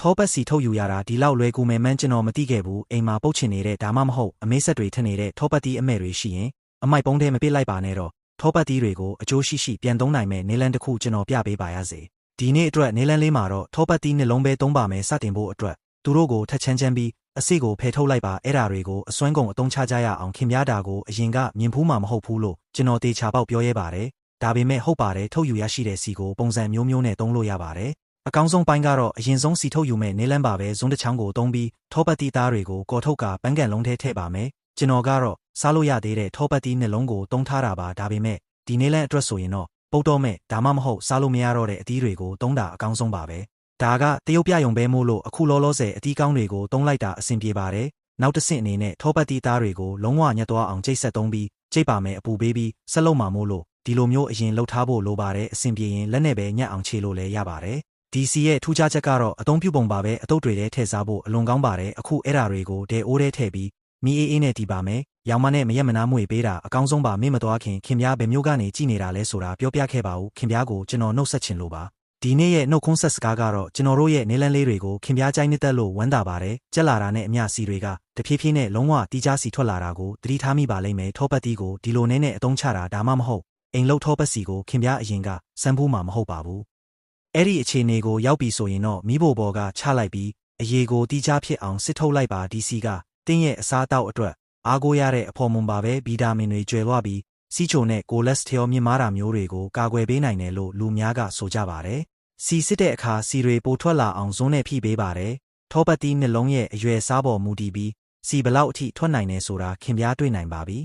ထောပတ်စီထုတ်ယူရတာဒီလောက်လွယ်ကူမယ်မှန်းကျွန်တော်မသိခဲ့ဘူးအိမ်မှာပုတ်ချင်နေတဲ့ဒါမှမဟုတ်အမေးဆက်တွေထင်နေတဲ့ထောပတ်တီးအမဲတွေရှိရင်အမိုက်ပုံးထဲမပစ်လိုက်ပါနဲ့တော့ထောပတ်တီးတွေကိုအကျိုးရှိရှိပြန်သုံးနိုင်မဲ့နေလန်းတစ်ခုကျွန်တော်ပြပေးပါရစေဒီနေ့အတွက်နေလန်းလေးမှာတော့ထောပတ်တီးနှလုံးပဲသုံးပါမယ်စတင်ဖို့အတွက်သူတို့ကိုထက်ချမ်းပြီးအစီကိုဖယ်ထုတ်လိုက်ပါအဲ့ဓာတွေကိုအစွမ်းကုန်အသုံးချကြရအောင်ခင်ဗျားတာကိုအရင်ကမြင်ဖူးမှာမဟုတ်ဘူးလို့ကျွန်တော်တေချာပေါက်ပြောရဲပါတယ်ဒါပေမဲ့ဟုတ်ပါတယ်ထုတ်ယူရရှိတဲ့စီကိုပုံစံမျိုးနဲ့သုံးလို့ရပါတယ်အကောင်းဆုံးပိုင်းကတော့အရင်ဆုံးစီထုတ်ယူမဲ့နေလန်းပါပဲဇွန်းတစ်ချောင်းကိုသုံးပြီးထောပတ်တီးသားတွေကိုကော်ထုတ်ကပန်းကန်လုံးထဲထည့်ပါမယ်ကျွန်တော်ကတော့စားလို့ရသေးတဲ့ထောပတ်တီးနှလုံးကိုသုံးထားတာပါဒါပေမဲ့ဒီနေလန်းအတွက်ဆိုရင်တော့ပုတ်တော့မဲ့ဒါမှမဟုတ်စားလို့မရတော့တဲ့အသီးတွေကိုသုံးတာအကောင်းဆုံးပါပဲဒါကတရုတ်ပြယုံပဲမို့လို့အခုလောလောဆယ်အသီးကောင်းတွေကိုသုံးလိုက်တာအဆင်ပြေပါတယ်နောက်တစ်ဆင့်အနေနဲ့ထောပတ်တီးသားတွေကိုလုံးဝညှက်သွားအောင်ကြိတ်ဆက်သုံးပြီးကြိတ်ပါမယ်အပူပေးပြီးဆက်လုံးမှာမို့လို့ဒီလိုမျိုးအရင်လှုပ်ထားဖို့လိုပါတယ်အဆင်ပြေရင်လက်နဲ့ပဲညှက်အောင်ခြေလို့လည်းရပါတယ်ဒီစီရဲ့ထူးခြားချက်ကတော့အသုံးပြုပုံပါပဲအတုပ်တွေထဲထည့်စားဖို့အလွန်ကောင်းပါတယ်အခုအဲ့ဓာတွေကိုဒဲအိုးထဲထည့်ပြီးမီအေးနဲ့တီးပါမယ်ရောင်မနဲ့မရက်မနားမွေပေးတာအကောင်းဆုံးပါမေ့မသွားခင်ဗျားဘယ်မျိုးကနေကြည်နေတာလဲဆိုတာပြောပြခဲ့ပါဦးခင်ဗျားကိုကျွန်တော်နှုတ်ဆက်ချင်လို့ပါဒီနေ့ရဲ့နှုတ်ခွန်းဆက်စကားကတော့ကျွန်တော်တို့ရဲ့နေလန်းလေးတွေကိုခင်ဗျားကြိုက်နှစ်သက်လို့ဝမ်းသာပါတယ်ကြက်လာတာနဲ့အမျှစီတွေကတဖြည်းဖြည်းနဲ့လုံးဝတီးခြားစီထွက်လာတာကိုသတိထားမိပါလိမ့်မယ်ထောပတ်တီးကိုဒီလိုနဲ့အသုံးချတာဒါမှမဟုတ်အိမ်လုံးထောပတ်စီကိုခင်ဗျားအရင်ကစမ်းဖူးမှာမဟုတ်ပါဘူးအဲ့ဒီအခြေအနေကိုရောက်ပြီဆိုရင်တော့မိဖို့ဘောကချလိုက်ပြီးအရေကိုတီးခြားဖြစ်အောင်စစ်ထုတ်လိုက်ပါဒီစီကတင်းရဲ့အစားအသောက်အတွက်အားကိုးရတဲ့အဖော်မွန်ပါပဲဗီတာမင်တွေကျွဲလွှားပြီးစီးချိုနဲ့ကိုလက်စထရောမြင့်မားတာမျိုးတွေကိုကာကွယ်ပေးနိုင်တယ်လို့လူများကဆိုကြပါတယ်စီစစ်တဲ့အခါစီတွေပိုထွက်လာအောင်ဇွန်းနဲ့ဖိပေးပါတယ်ထောပတ်တီးနှလုံးရဲ့အရွယ်စားပေါ်မူတည်ပြီးစီဘလောက်အထိထွက်နိုင်တယ်ဆိုတာခင်ဗျားတွေ့နိုင်ပါပြီ